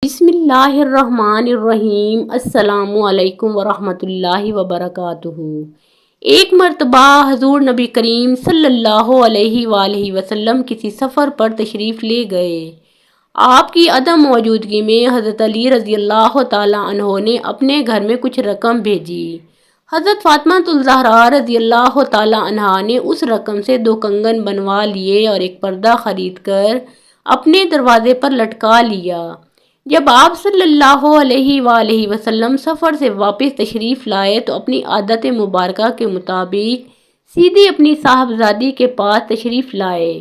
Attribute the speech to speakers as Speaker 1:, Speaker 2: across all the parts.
Speaker 1: بسم اللہ الرحمن الرحیم۔ السلام علیکم ورحمۃ اللہ وبرکاتہ۔ ایک مرتبہ حضور نبی کریم صلی اللہ علیہ وآلہ وسلم کسی سفر پر تشریف لے گئے۔ آپ کی عدم موجودگی میں حضرت علی رضی اللہ تعالیٰ عنہ نے اپنے گھر میں کچھ رقم بھیجی۔ حضرت فاطمہ الزہرا رضی اللہ تعالیٰ عنہا نے اس رقم سے 2 کنگن بنوا لیے اور ایک پردہ خرید کر اپنے دروازے پر لٹکا لیا۔ جب آپ صلی اللہ علیہ وآلہ وسلم سفر سے واپس تشریف لائے تو اپنی عادت مبارکہ کے مطابق سیدھی اپنی صاحبزادی کے پاس تشریف لائے۔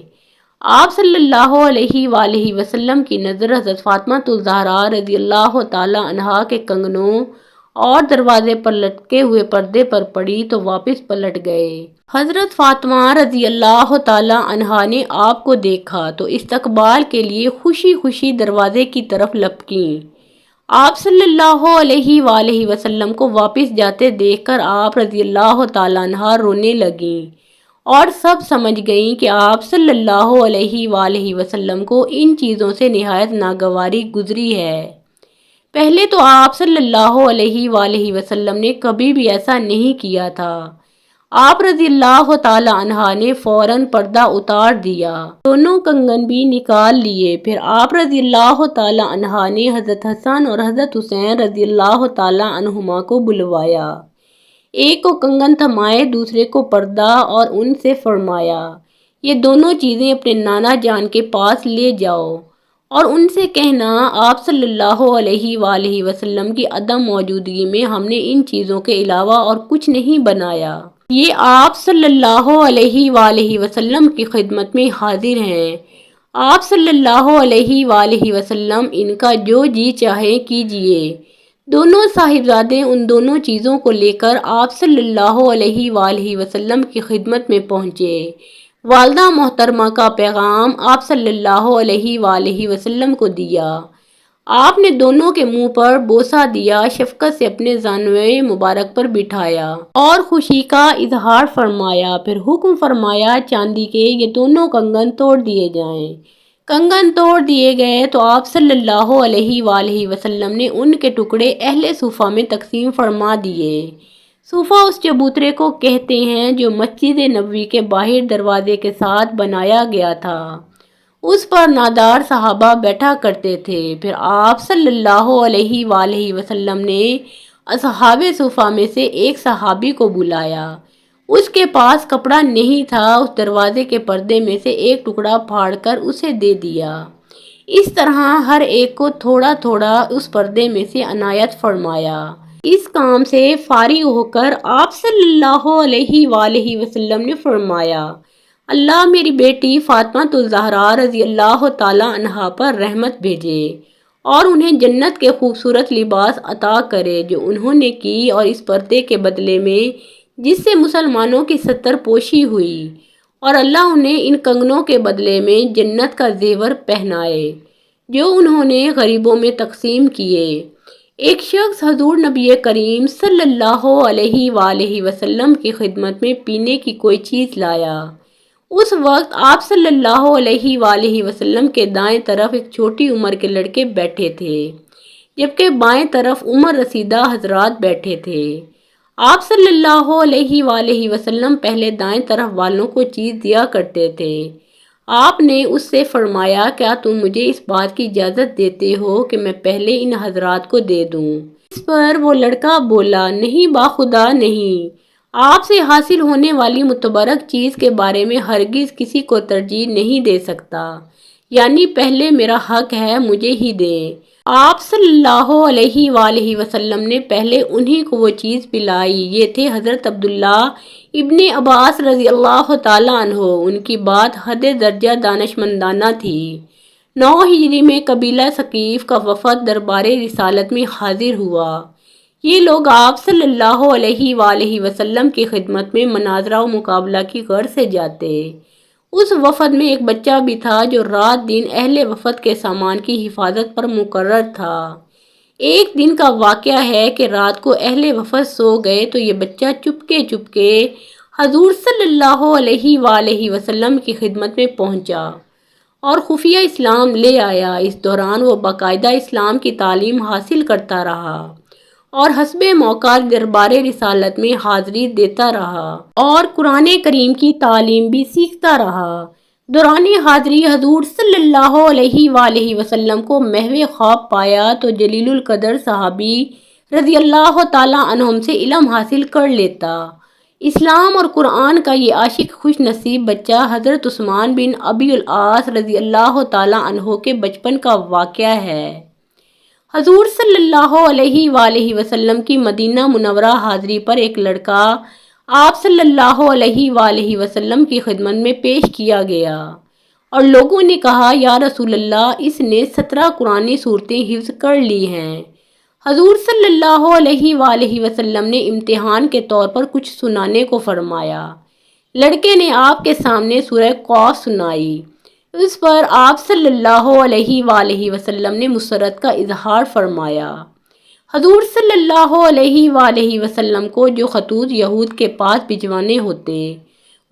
Speaker 1: آپ صلی اللہ علیہ وآلہ وسلم کی نظر حضرت فاطمہ الزہرا رضی اللہ تعالی عنہا کے کنگنوں اور دروازے پر لٹکے ہوئے پردے پر پڑی تو واپس پلٹ گئے۔ حضرت فاطمہ رضی اللہ تعالی عنہا نے آپ کو دیکھا تو استقبال کے لیے خوشی خوشی دروازے کی طرف لپکیں۔ آپ صلی اللہ علیہ وآلہ وسلم کو واپس جاتے دیکھ کر آپ رضی اللہ تعالی عنہا رونے لگیں اور سب سمجھ گئیں کہ آپ صلی اللہ علیہ وآلہ وسلم کو ان چیزوں سے نہایت ناگواری گزری ہے۔ پہلے تو آپ صلی اللہ علیہ وآلہ وسلم نے کبھی بھی ایسا نہیں کیا تھا۔ آپ رضی اللہ تعالی عنہا نے فوراً پردہ اتار دیا، دونوں کنگن بھی نکال لیے۔ پھر آپ رضی اللہ تعالی عنہا نے حضرت حسن اور حضرت حسین رضی اللہ تعالی عنہما کو بلوایا، ایک کو کنگن تھمائے دوسرے کو پردہ، اور ان سے فرمایا یہ دونوں چیزیں اپنے نانا جان کے پاس لے جاؤ اور ان سے کہنا آپ صلی اللہ علیہ وآلہ وسلم کی عدم موجودگی میں ہم نے ان چیزوں کے علاوہ اور کچھ نہیں بنایا۔ یہ آپ صلی اللہ علیہ وآلہ وسلم کی خدمت میں حاضر ہیں۔ آپ صلی اللہ علیہ وآلہ وسلم ان کا جو جی چاہے کیجئے۔ دونوں صاحبزادے ان دونوں چیزوں کو لے کر آپ صلی اللہ علیہ وآلہ وسلم کی خدمت میں پہنچے۔ والدہ محترمہ کا پیغام آپ صلی اللہ علیہ وآلہ وسلم کو دیا۔ آپ نے دونوں کے منہ پر بوسہ دیا، شفقت سے اپنے زانوئے مبارک پر بٹھایا اور خوشی کا اظہار فرمایا۔ پھر حکم فرمایا چاندی کے یہ دونوں کنگن توڑ دیے جائیں۔ کنگن توڑ دیے گئے تو آپ صلی اللہ علیہ وآلہ وسلم نے ان کے ٹکڑے اہل صوفہ میں تقسیم فرما دیے۔ صوفہ اس چبوترے کو کہتے ہیں جو مسجد نبوی کے باہر دروازے کے ساتھ بنایا گیا تھا۔ اس پر نادار صحابہ بیٹھا کرتے تھے۔ پھر آپ صلی اللہ علیہ وآلہ وسلم نے اصحاب صوفہ میں سے ایک صحابی کو بلایا۔ اس کے پاس کپڑا نہیں تھا، اس دروازے کے پردے میں سے ایک ٹکڑا پھاڑ کر اسے دے دیا۔ اس طرح ہر ایک کو تھوڑا تھوڑا اس پردے میں سے عنایت فرمایا۔ اس کام سے فارغ ہو کر آپ صلی اللہ علیہ وآلہ وسلم نے فرمایا اللہ میری بیٹی فاطمہ الزہرا رضی اللہ تعالی عنہا پر رحمت بھیجے اور انہیں جنت کے خوبصورت لباس عطا کرے جو انہوں نے کی، اور اس پردے کے بدلے میں جس سے مسلمانوں کی ستر پوشی ہوئی، اور اللہ انہیں ان کنگنوں کے بدلے میں جنت کا زیور پہنائے جو انہوں نے غریبوں میں تقسیم کیے۔ ایک شخص حضور نبی کریم صلی اللہ علیہ وآلہ وسلم کی خدمت میں پینے کی کوئی چیز لایا۔ اس وقت آپ صلی اللہ علیہ وآلہ وسلم کے دائیں طرف ایک چھوٹی عمر کے لڑکے بیٹھے تھے، جبکہ بائیں طرف عمر رسیدہ حضرات بیٹھے تھے۔ آپ صلی اللہ علیہ وآلہ وسلم پہلے دائیں طرف والوں کو چیز دیا کرتے تھے۔ آپ نے اس سے فرمایا کیا تم مجھے اس بات کی اجازت دیتے ہو کہ میں پہلے ان حضرات کو دے دوں؟ اس پر وہ لڑکا بولا نہیں باخدا نہیں، آپ سے حاصل ہونے والی متبرک چیز کے بارے میں ہرگز کسی کو ترجیح نہیں دے سکتا، یعنی پہلے میرا حق ہے مجھے ہی دیں۔ آپ صلی اللہ علیہ وآلہ وسلم نے پہلے انہی کو وہ چیز پلائی۔ یہ تھے حضرت عبداللہ ابن عباس رضی اللہ تعالیٰ عنہ۔ ان کی بات حد درجہ دانشمندانہ تھی۔ 9 ہجری میں قبیلہ ثقیف کا وفد دربار رسالت میں حاضر ہوا۔ یہ لوگ آپ صلی اللہ علیہ وآلہ وسلم کی خدمت میں مناظرہ و مقابلہ کی غرض سے جاتے۔ اس وفد میں ایک بچہ بھی تھا جو رات دن اہل وفد کے سامان کی حفاظت پر مقرر تھا۔ ایک دن کا واقعہ ہے کہ رات کو اہل وفد سو گئے تو یہ بچہ چپکے حضور صلی اللہ علیہ وآلہ وسلم کی خدمت میں پہنچا اور خفیہ اسلام لے آیا۔ اس دوران وہ باقاعدہ اسلام کی تعلیم حاصل کرتا رہا اور حسب موقع دربار رسالت میں حاضری دیتا رہا اور قرآن کریم کی تعلیم بھی سیکھتا رہا۔ دوران حاضری حضور صلی اللہ علیہ وآلہ وسلم کو محو خواب پایا تو جلیل القدر صحابی رضی اللہ تعالیٰ عنہم سے علم حاصل کر لیتا۔ اسلام اور قرآن کا یہ عاشق خوش نصیب بچہ حضرت عثمان بن ابی العاص رضی اللہ تعالیٰ عنہ کے بچپن کا واقعہ ہے۔ حضور صلی اللہ علیہ وآلہ وسلم کی مدینہ منورہ حاضری پر ایک لڑکا آپ صلی اللہ علیہ وآلہ وسلم کی خدمت میں پیش کیا گیا اور لوگوں نے کہا یا رسول اللہ اس نے 17 قرآنی صورتیں حفظ کر لی ہیں۔ حضور صلی اللہ علیہ وآلہ وسلم نے امتحان کے طور پر کچھ سنانے کو فرمایا۔ لڑکے نے آپ کے سامنے سورہ قاف سنائی۔ اس پر آپ صلی اللہ علیہ وآلہ وسلم نے مسرت کا اظہار فرمایا۔ حضور صلی اللہ علیہ وآلہ وسلم کو جو خطوط یہود کے پاس بھجوانے ہوتے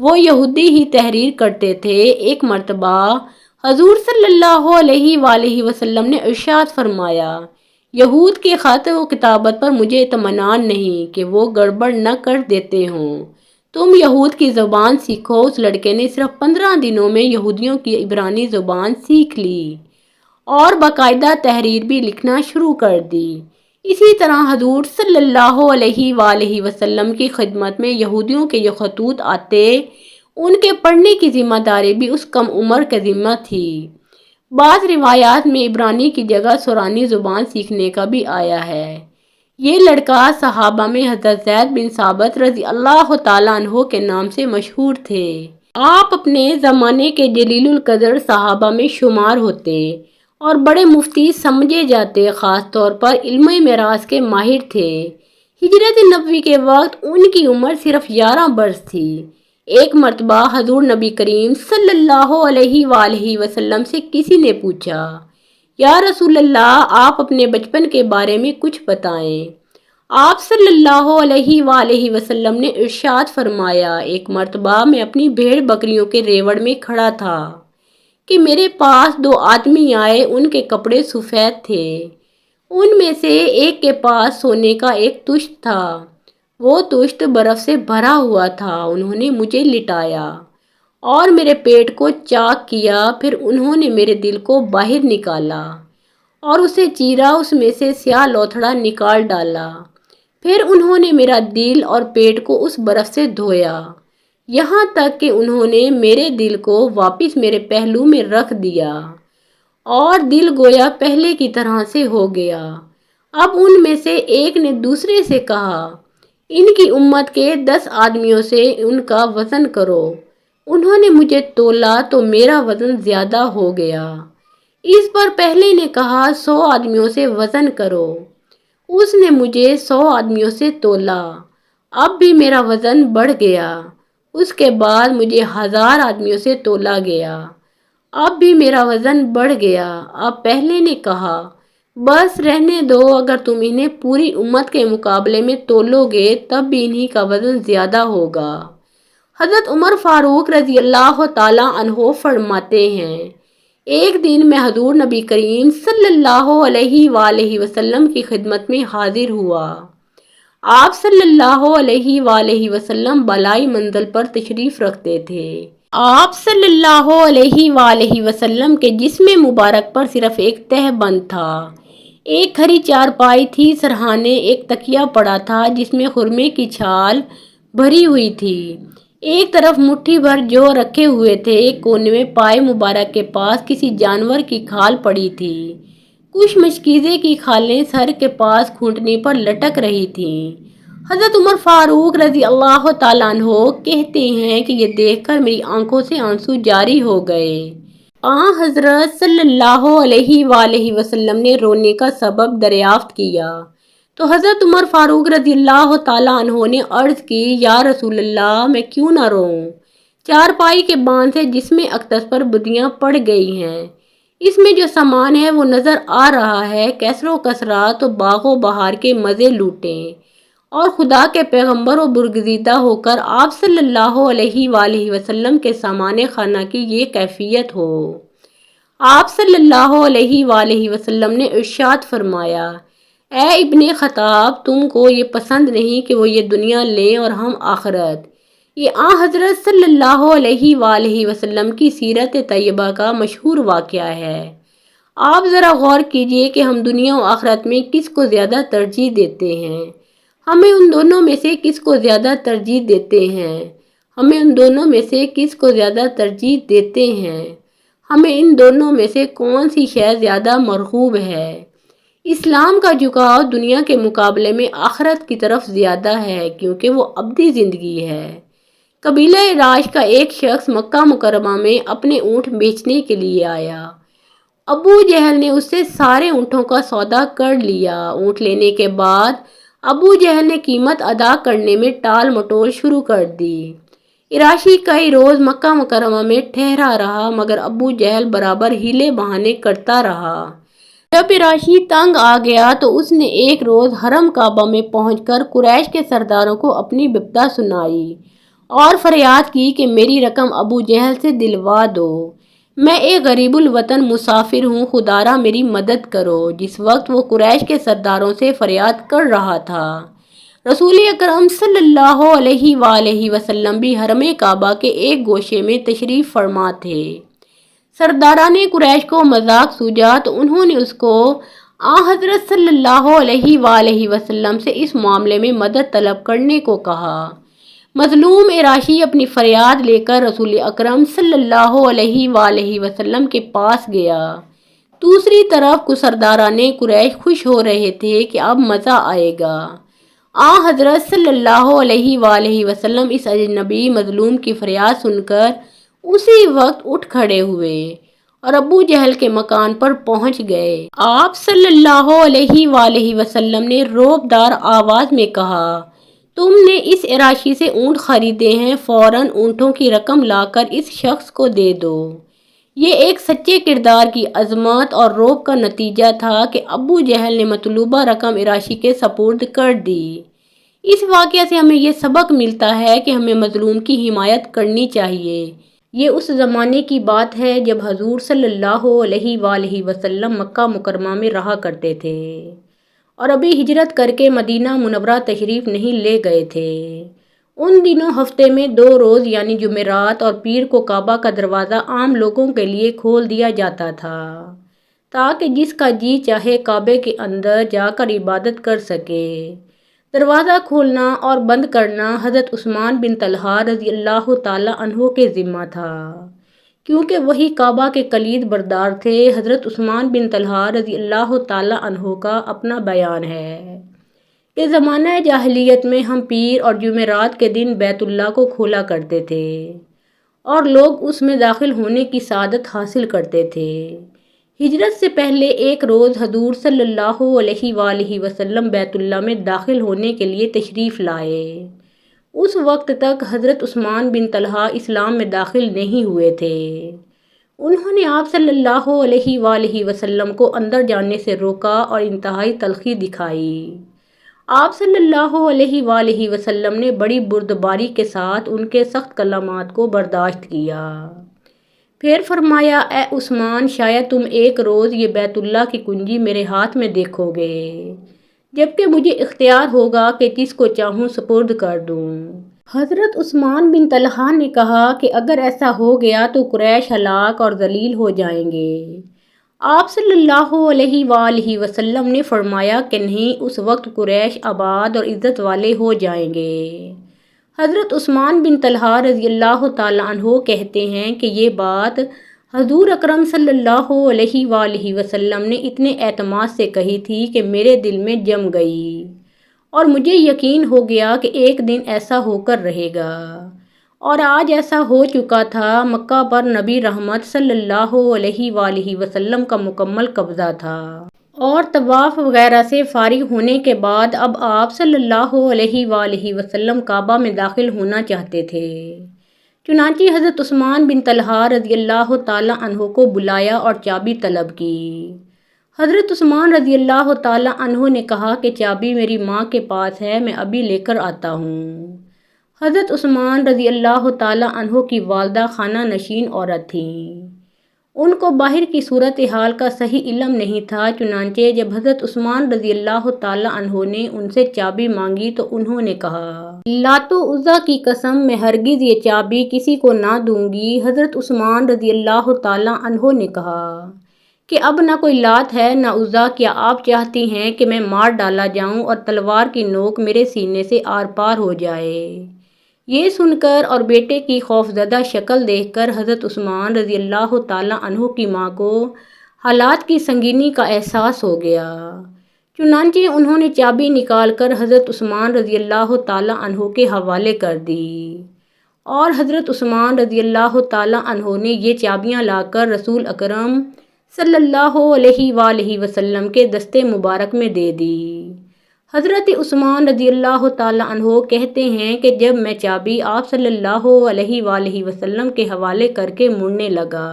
Speaker 1: وہ یہودی ہی تحریر کرتے تھے۔ ایک مرتبہ حضور صلی اللہ علیہ وآلہ وسلم نے ارشاد فرمایا یہود کے خط و کتابت پر مجھے اطمینان نہیں کہ وہ گڑبڑ نہ کر دیتے ہوں، تم یہود کی زبان سیکھو۔ اس لڑکے نے صرف 15 دنوں میں یہودیوں کی عبرانی زبان سیکھ لی اور باقاعدہ تحریر بھی لکھنا شروع کر دی۔ اسی طرح حضور صلی اللہ علیہ وآلہ وسلم کی خدمت میں یہودیوں کے جو خطوط آتے ان کے پڑھنے کی ذمہ داری بھی اس کم عمر کے ذمہ تھی۔ بعض روایات میں عبرانی کی جگہ سورانی زبان سیکھنے کا بھی آیا ہے۔ یہ لڑکا صحابہ میں حضرت زید بن ثابت رضی اللہ تعالیٰ عنہ کے نام سے مشہور تھے۔ آپ اپنے زمانے کے جلیل القدر صحابہ میں شمار ہوتے اور بڑے مفتی سمجھے جاتے، خاص طور پر علم میراث کے ماہر تھے۔ ہجرت نبوی کے وقت ان کی عمر صرف 11 برس تھی۔ ایک مرتبہ حضور نبی کریم صلی اللہ علیہ وآلہ وسلم سے کسی نے پوچھا یا رسول اللہ آپ اپنے بچپن کے بارے میں کچھ بتائیں۔ آپ صلی اللہ علیہ وآلہ وسلم نے ارشاد فرمایا ایک مرتبہ میں اپنی بھیڑ بکریوں کے ریوڑ میں کھڑا تھا کہ میرے پاس 2 آدمی آئے۔ ان کے کپڑے سفید تھے۔ ان میں سے ایک کے پاس سونے کا ایک تشت تھا، وہ تشت برف سے بھرا ہوا تھا۔ انہوں نے مجھے لٹایا اور میرے پیٹ کو چاک کیا، پھر انہوں نے میرے دل کو باہر نکالا اور اسے چیرا، اس میں سے سیاہ لوتھڑا نکال ڈالا، پھر انہوں نے میرا دل اور پیٹ کو اس برف سے دھویا، یہاں تک کہ انہوں نے میرے دل کو واپس میرے پہلو میں رکھ دیا اور دل گویا پہلے کی طرح سے ہو گیا۔ اب ان میں سے ایک نے دوسرے سے کہا ان کی امت کے 10 آدمیوں سے ان کا وزن کرو۔ انہوں نے مجھے تولا تو میرا وزن زیادہ ہو گیا۔ اس پر پہلے نے کہا 100 آدمیوں سے وزن کرو۔ اس نے مجھے 100 آدمیوں سے تولا، اب بھی میرا وزن بڑھ گیا۔ اس کے بعد مجھے 1000 آدمیوں سے تولا گیا، اب بھی میرا وزن بڑھ گیا۔ اب پہلے نے کہا بس رہنے دو، اگر تم انہیں پوری امت کے مقابلے میں تولو گے تب بھی انہی کا وزن زیادہ ہوگا۔ حضرت عمر فاروق رضی اللہ تعالیٰ عنہ فرماتے ہیں ایک دن میں حضور نبی کریم صلی اللہ علیہ وآلہ وسلم کی خدمت میں حاضر ہوا۔ آپ صلی اللہ علیہ وآلہ وسلم بالائی منزل پر تشریف رکھتے تھے۔ آپ صلی اللہ علیہ وآلہ وسلم کے جسم مبارک پر صرف ایک تہ بند تھا، ایک کھری چارپائی تھی، سرہانے ایک تکیہ پڑا تھا جس میں خرمے کی چھال بھری ہوئی تھی، ایک طرف مٹھی بھر جو رکھے ہوئے تھے، ایک کونے میں پائے مبارک کے پاس کسی جانور کی کھال پڑی تھی، کچھ مشکیزے کی کھالیں سر کے پاس گھنٹنے پر لٹک رہی تھیں۔ حضرت عمر فاروق رضی اللہ تعالیٰ عنہ کہتے ہیں کہ یہ دیکھ کر میری آنکھوں سے آنسو جاری ہو گئے۔ حضرت صلی اللہ علیہ وآلہ وسلم نے رونے کا سبب دریافت کیا تو حضرت عمر فاروق رضی اللہ تعالیٰ عنہ نے عرض کی یا رسول اللہ میں کیوں نہ روؤں؟ چارپائی کے باندھ سے جسم اقدس پر بدیاں پڑ گئی ہیں، اس میں جو سامان ہے وہ نظر آ رہا ہے، کیسر و کسرا تو باغ و بہار کے مزے لوٹیں اور خدا کے پیغمبر و برگزیدہ ہو کر آپ صلی اللہ علیہ وآلہ وسلم کے سامان خانہ کی یہ کیفیت ہو۔ آپ صلی اللہ علیہ وآلہ وسلم نے ارشاد فرمایا، اے ابن خطاب، تم کو یہ پسند نہیں کہ وہ یہ دنیا لیں اور ہم آخرت۔ یہ حضرت صلی اللہ علیہ وآلہ وسلم کی سیرت طیبہ کا مشہور واقعہ ہے۔ آپ ذرا غور کیجئے کہ ہم دنیا و آخرت میں کس کو زیادہ ترجیح دیتے ہیں۔ ہمیں ان دونوں میں سے کس کو زیادہ ترجیح دیتے ہیں؟ ہمیں ان دونوں میں سے کس کو زیادہ ترجیح دیتے ہیں؟ ہمیں ان دونوں میں سے کون سی شے زیادہ مرغوب ہے؟ اسلام کا جھکاؤ دنیا کے مقابلے میں آخرت کی طرف زیادہ ہے، کیونکہ وہ ابدی زندگی ہے۔ قبیلہ راش کا ایک شخص مکہ مکرمہ میں اپنے اونٹ بیچنے کے لیے آیا۔ ابو جہل نے اس سے سارے اونٹوں کا سودا کر لیا۔ اونٹ لینے کے بعد ابو جہل نے قیمت ادا کرنے میں ٹال مٹول شروع کر دی۔ عراشی کئی روز مکہ مکرمہ میں ٹھہرا رہا، مگر ابو جہل برابر ہیلے بہانے کرتا رہا۔ جب عراشی تنگ آ گیا تو اس نے ایک روز حرم کعبہ میں پہنچ کر قریش کے سرداروں کو اپنی بپتا سنائی اور فریاد کی کہ میری رقم ابو جہل سے دلوا دو۔ میں ایک غریب الوطن مسافر ہوں، خدا را میری مدد کرو۔ جس وقت وہ قریش کے سرداروں سے فریاد کر رہا تھا، رسول اکرم صلی اللہ علیہ وآلہ وسلم بھی حرم کعبہ کے ایک گوشے میں تشریف فرما تھے۔ سرداران قریش کو مذاق سوجا تو انہوں نے اس کو حضرت صلی اللہ علیہ وآلہ وسلم سے اس معاملے میں مدد طلب کرنے کو کہا۔ مظلوم عراشی اپنی فریاد لے کر رسول اکرم صلی اللہ علیہ وآلہ وسلم کے پاس گیا۔ دوسری طرف سرداران قریش خوش ہو رہے تھے کہ اب مزہ آئے گا۔ حضرت صلی اللہ علیہ وآلہ وسلم اس اجنبی مظلوم کی فریاد سن کر اسی وقت اٹھ کھڑے ہوئے اور ابو جہل کے مکان پر پہنچ گئے۔ آپ صلی اللہ علیہ وآلہ وسلم نے روبدار آواز میں کہا، تم نے اس عراشی سے اونٹ خریدے ہیں، فوراً اونٹوں کی رقم لا کر اس شخص کو دے دو۔ یہ ایک سچے کردار کی عظمت اور روب کا نتیجہ تھا کہ ابو جہل نے مطلوبہ رقم عراشی کے سپرد کر دی۔ اس واقعہ سے ہمیں یہ سبق ملتا ہے کہ ہمیں مظلوم کی حمایت کرنی چاہیے۔ یہ اس زمانے کی بات ہے جب حضور صلی اللہ علیہ وآلہ وسلم مکہ مکرمہ میں رہا کرتے تھے اور ابھی ہجرت کر کے مدینہ منورہ تشریف نہیں لے گئے تھے۔ ان دنوں ہفتے میں 2 روز یعنی جمعرات اور پیر کو کعبہ کا دروازہ عام لوگوں کے لیے کھول دیا جاتا تھا تاکہ جس کا جی چاہے کعبے کے اندر جا کر عبادت کر سکے۔ دروازہ کھولنا اور بند کرنا حضرت عثمان بن طلحہ رضی اللہ تعالی عنہ کے ذمہ تھا، کیونکہ وہی کعبہ کے کلید بردار تھے۔ حضرت عثمان بن طلحہ رضی اللہ تعالی عنہ کا اپنا بیان ہے کہ زمانہ جاہلیت میں ہم پیر اور جمعرات کے دن بیت اللہ کو کھولا کرتے تھے اور لوگ اس میں داخل ہونے کی سعادت حاصل کرتے تھے۔ ہجرت سے پہلے ایک روز حضور صلی اللہ علیہ وآلہ وسلم بیت اللہ میں داخل ہونے کے لیے تشریف لائے۔ اس وقت تک حضرت عثمان بن طلحہ اسلام میں داخل نہیں ہوئے تھے۔ انہوں نے آپ صلی اللہ علیہ وآلہ وسلم کو اندر جانے سے روکا اور انتہائی تلخی دکھائی۔ آپ صلی اللہ علیہ وآلہ وسلم نے بڑی بردباری کے ساتھ ان کے سخت کلمات کو برداشت کیا۔ پھر فرمایا، اے عثمان، شاید تم ایک روز یہ بیت اللہ کی کنجی میرے ہاتھ میں دیکھو گے، جبکہ مجھے اختیار ہوگا کہ جس کو چاہوں سپرد کر دوں۔ حضرت عثمان بن طلحہ نے کہا کہ اگر ایسا ہو گیا تو قریش ہلاک اور ذلیل ہو جائیں گے۔ آپ صلی اللہ علیہ وآلہ وسلم نے فرمایا کہ نہیں، اس وقت قریش آباد اور عزت والے ہو جائیں گے۔ حضرت عثمان بن طلحہ رضی اللہ تعالی عنہ کہتے ہیں کہ یہ بات حضور اکرم صلی اللہ علیہ وآلہ وسلم نے اتنے اعتماد سے کہی تھی کہ میرے دل میں جم گئی اور مجھے یقین ہو گیا کہ ایک دن ایسا ہو کر رہے گا، اور آج ایسا ہو چکا تھا۔ مکہ پر نبی رحمت صلی اللہ علیہ وآلہ وسلم کا مکمل قبضہ تھا اور طواف وغیرہ سے فارغ ہونے کے بعد اب آپ صلی اللہ علیہ وآلہ وسلم کعبہ میں داخل ہونا چاہتے تھے۔ چنانچہ حضرت عثمان بن طلحہ رضی اللہ تعالی عنہ کو بلایا اور چابی طلب کی۔ حضرت عثمان رضی اللہ تعالی عنہ نے کہا کہ چابی میری ماں کے پاس ہے، میں ابھی لے کر آتا ہوں۔ حضرت عثمان رضی اللہ تعالی عنہ کی والدہ خانہ نشین عورت تھیں۔ ان کو باہر کی صورتحال کا صحیح علم نہیں تھا، چنانچہ جب حضرت عثمان رضی اللہ تعالیٰ عنہ نے ان سے چابی مانگی تو انہوں نے کہا، لات و عزیٰ کی قسم میں ہرگز یہ چابی کسی کو نہ دوں گی۔ حضرت عثمان رضی اللہ تعالیٰ عنہ نے کہا کہ اب نہ کوئی لات ہے نہ عزیٰ، کیا آپ چاہتی ہیں کہ میں مار ڈالا جاؤں اور تلوار کی نوک میرے سینے سے آر پار ہو جائے؟ یہ سن کر اور بیٹے کی خوفزدہ شکل دیکھ کر حضرت عثمان رضی اللہ تعالیٰ عنہ کی ماں کو حالات کی سنگینی کا احساس ہو گیا، چنانچہ انہوں نے چابی نکال کر حضرت عثمان رضی اللہ تعالیٰ عنہ کے حوالے کر دی، اور حضرت عثمان رضی اللہ تعالیٰ عنہ نے یہ چابیاں لا کر رسول اکرم صلی اللہ علیہ وآلہ وسلم کے دستے مبارک میں دے دی۔ حضرت عثمان رضی اللہ تعالیٰ عنہ کہتے ہیں کہ جب میں چابی آپ صلی اللہ علیہ وآلہ وسلم کے حوالے کر کے مڑنے لگا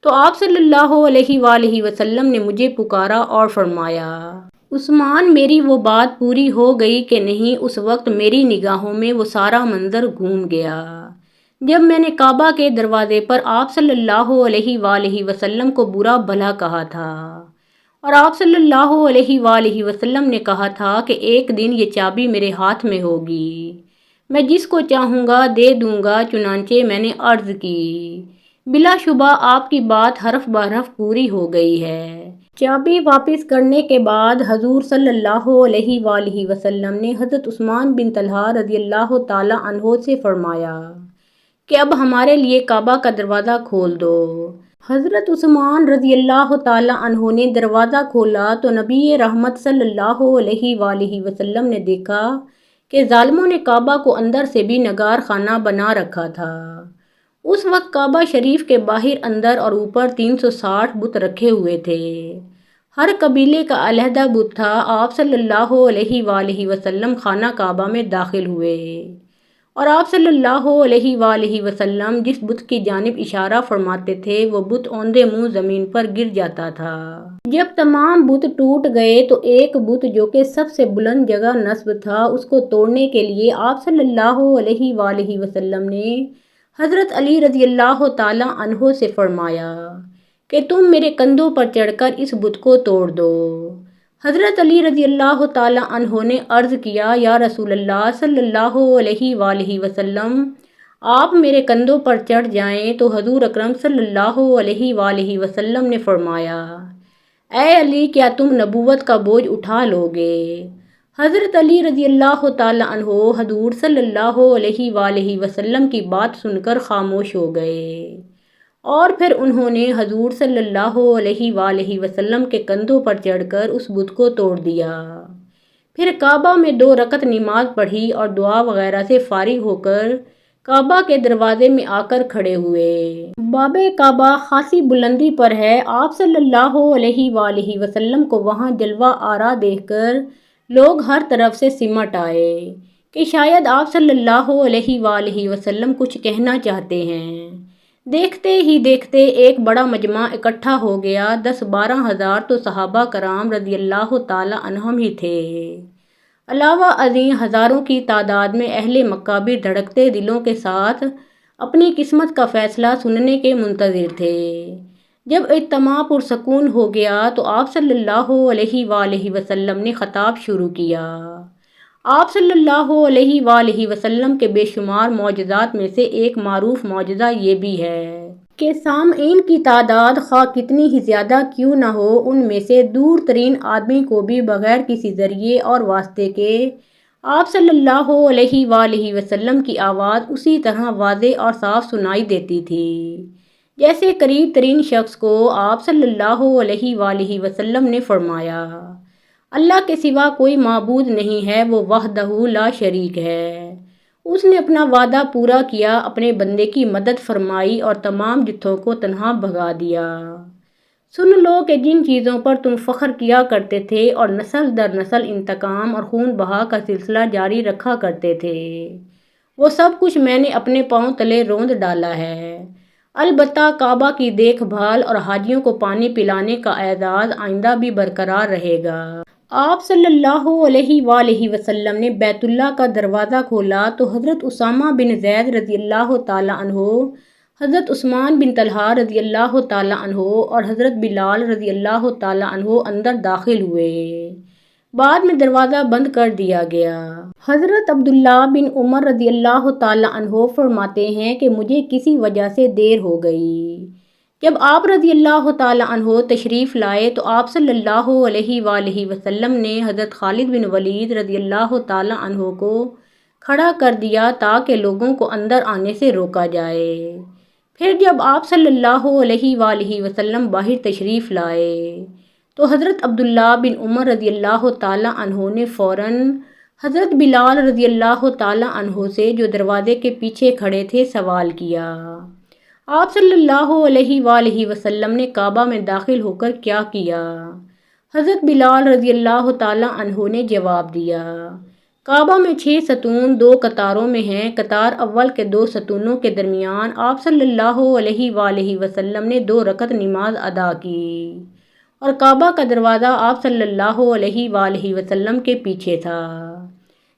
Speaker 1: تو آپ صلی اللہ علیہ وآلہ وسلم نے مجھے پکارا اور فرمایا، عثمان میری وہ بات پوری ہو گئی کہ نہیں؟ اس وقت میری نگاہوں میں وہ سارا منظر گھوم گیا جب میں نے کعبہ کے دروازے پر آپ صلی اللہ علیہ وآلہ وسلم کو برا بھلا کہا تھا، اور آپ صلی اللہ علیہ وآلہ وسلم نے کہا تھا کہ ایک دن یہ چابی میرے ہاتھ میں ہوگی، میں جس کو چاہوں گا دے دوں گا۔ چنانچہ میں نے عرض کی، بلا شبہ آپ کی بات حرف بحرف پوری ہو گئی ہے۔ چابی واپس کرنے کے بعد حضور صلی اللہ علیہ وآلہ وسلم نے حضرت عثمان بن طلحہ رضی اللہ تعالیٰ عنہ سے فرمایا کہ اب ہمارے لیے کعبہ کا دروازہ کھول دو۔ حضرت عثمان رضی اللہ تعالیٰ عنہ نے دروازہ کھولا تو نبی رحمت صلی اللہ علیہ وآلہ وسلم نے دیکھا کہ ظالموں نے کعبہ کو اندر سے بھی نگار خانہ بنا رکھا تھا۔ اس وقت کعبہ شریف کے باہر اندر اور اوپر 360 بت رکھے ہوئے تھے، ہر قبیلے کا علیحدہ بت تھا۔ آپ صلی اللہ علیہ وآلہ وسلم خانہ کعبہ میں داخل ہوئے اور آپ صلی اللہ علیہ وآلہ وسلم جس بت کی جانب اشارہ فرماتے تھے وہ بت اوندے منہ زمین پر گر جاتا تھا۔ جب تمام بت ٹوٹ گئے تو ایک بت جو کہ سب سے بلند جگہ نصب تھا، اس کو توڑنے کے لیے آپ صلی اللہ علیہ وآلہ وسلم نے حضرت علی رضی اللہ تعالیٰ عنہ سے فرمایا کہ تم میرے کندھوں پر چڑھ کر اس بت کو توڑ دو۔ حضرت علی رضی اللہ تعالیٰ عنہ نے عرض کیا، یا رسول اللہ صلی اللہ علیہ وآلہ وسلم، آپ میرے کندھوں پر چڑھ جائیں۔ تو حضور اکرم صلی اللہ علیہ وآلہ وسلم نے فرمایا، اے علی، کیا تم نبوت کا بوجھ اٹھا لو گے؟ حضرت علی رضی اللہ تعالیٰ عنہ حضور صلی اللہ علیہ وآلہ وسلم کی بات سن کر خاموش ہو گئے، اور پھر انہوں نے حضور صلی اللہ علیہ وآلہ وسلم کے کندھوں پر چڑھ کر اس بت کو توڑ دیا۔ پھر کعبہ میں 2 رکعت نماز پڑھی اور دعا وغیرہ سے فارغ ہو کر کعبہ کے دروازے میں آ کر کھڑے ہوئے۔ باب کعبہ خاصی بلندی پر ہے۔ آپ صلی اللہ علیہ وآلہ وسلم کو وہاں جلوہ آرا دیکھ کر لوگ ہر طرف سے سمٹ آئے کہ شاید آپ صلی اللہ علیہ وآلہ وسلم کچھ کہنا چاہتے ہیں۔ دیکھتے ہی دیکھتے ایک بڑا مجمع اکٹھا ہو گیا، 10-12 ہزار تو صحابہ کرام رضی اللہ تعالیٰ عنہم ہی تھے، علاوہ ازیں ہزاروں کی تعداد میں اہل مکہ بھی دھڑکتے دلوں کے ساتھ اپنی قسمت کا فیصلہ سننے کے منتظر تھے۔ جب اجتماع پرسکون ہو گیا تو آپ صلی اللہ علیہ وآلہ وسلم نے خطاب شروع کیا۔ آپ صلی اللہ علیہ وآلہ وسلم کے بے شمار معجزات میں سے ایک معروف معجزہ یہ بھی ہے کہ سامعین کی تعداد خواہ کتنی ہی زیادہ کیوں نہ ہو، ان میں سے دور ترین آدمی کو بھی بغیر کسی ذریعے اور واسطے کے آپ صلی اللہ علیہ وآلہ وسلم کی آواز اسی طرح واضح اور صاف سنائی دیتی تھی جیسے قریب ترین شخص کو۔ آپ صلی اللہ علیہ وآلہ وسلم نے فرمایا، اللہ کے سوا کوئی معبود نہیں ہے، وہ وحدہ لا شریک ہے۔ اس نے اپنا وعدہ پورا کیا، اپنے بندے کی مدد فرمائی اور تمام جتھوں کو تنہا بھگا دیا۔ سن لو کہ جن چیزوں پر تم فخر کیا کرتے تھے اور نسل در نسل انتقام اور خون بہا کا سلسلہ جاری رکھا کرتے تھے، وہ سب کچھ میں نے اپنے پاؤں تلے روند ڈالا ہے۔ البتہ کعبہ کی دیکھ بھال اور حاجیوں کو پانی پلانے کا اعزاز آئندہ بھی برقرار رہے گا۔ آپ صلی اللہ علیہ وآلہ وسلم نے بیت اللہ کا دروازہ کھولا تو حضرت اسامہ بن زید رضی اللہ تعالیٰ عنہ حضرت عثمان بن طلحہ رضی اللہ تعالیٰ عنہ اور حضرت بلال رضی اللہ تعالیٰ عنہ اندر داخل ہوئے۔ بعد میں دروازہ بند کر دیا گیا۔ حضرت عبداللہ بن عمر رضی اللہ تعالیٰ عنہ فرماتے ہیں کہ مجھے کسی وجہ سے دیر ہو گئی۔ جب آپ رضی اللہ تعالیٰ عنہ تشریف لائے تو آپ صلی اللہ علیہ وآلہ وسلم نے حضرت خالد بن ولید رضی اللہ تعالیٰ عنہ کو کھڑا کر دیا تاکہ لوگوں کو اندر آنے سے روکا جائے۔ پھر جب آپ صلی اللہ علیہ وآلہ وسلم باہر تشریف لائے تو حضرت عبداللہ بن عمر رضی اللہ تعالیٰ عنہ نے فوراً حضرت بلال رضی اللہ تعالیٰ عنہ سے جو دروازے کے پیچھے کھڑے تھے سوال کیا۔ آپ صلی اللہ علیہ وآلہ وسلم نے کعبہ میں داخل ہو کر کیا کیا؟ حضرت بلال رضی اللہ تعالیٰ عنہ نے جواب دیا، کعبہ میں 6 ستون 2 قطاروں میں ہیں، قطار اول کے 2 ستونوں کے درمیان آپ صلی اللہ علیہ وآلہ وسلم نے 2 رکعت نماز ادا کی اور کعبہ کا دروازہ آپ صلی اللہ علیہ وآلہ وسلم کے پیچھے تھا۔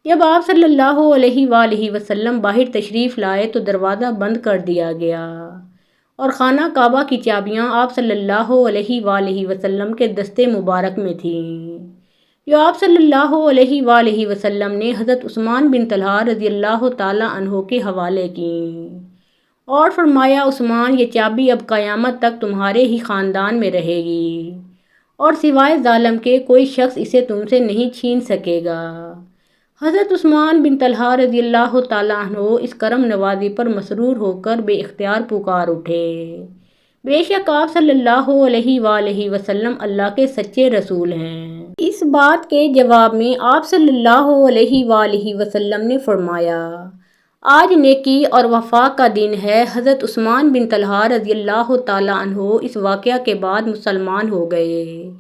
Speaker 1: جب آپ صلی اللہ علیہ وآلہ وسلم باہر تشریف لائے تو دروازہ بند کر دیا گیا اور خانہ کعبہ کی چابیاں آپ صلی اللہ علیہ وآلہ وسلم کے دستے مبارک میں تھیں، جو آپ صلی اللہ علیہ وآلہ وسلم نے حضرت عثمان بن طلحہ رضی اللہ تعالیٰ عنہ کے حوالے کیں اور فرمایا، عثمان، یہ چابی اب قیامت تک تمہارے ہی خاندان میں رہے گی اور سوائے ظالم کے کوئی شخص اسے تم سے نہیں چھین سکے گا۔ حضرت عثمان بن طلحہ رضی اللہ تعالیٰ عنہ اس کرم نوازی پر مسرور ہو کر بے اختیار پکار اٹھے، بے شک آپ صلی اللہ علیہ وآلہ وسلم اللہ کے سچے رسول ہیں۔ اس بات کے جواب میں آپ صلی اللہ علیہ وآلہ وسلم نے فرمایا، آج نیکی اور وفا کا دن ہے۔ حضرت عثمان بن طلحہ رضی اللہ تعالیٰ عنہ اس واقعہ کے بعد مسلمان ہو گئے۔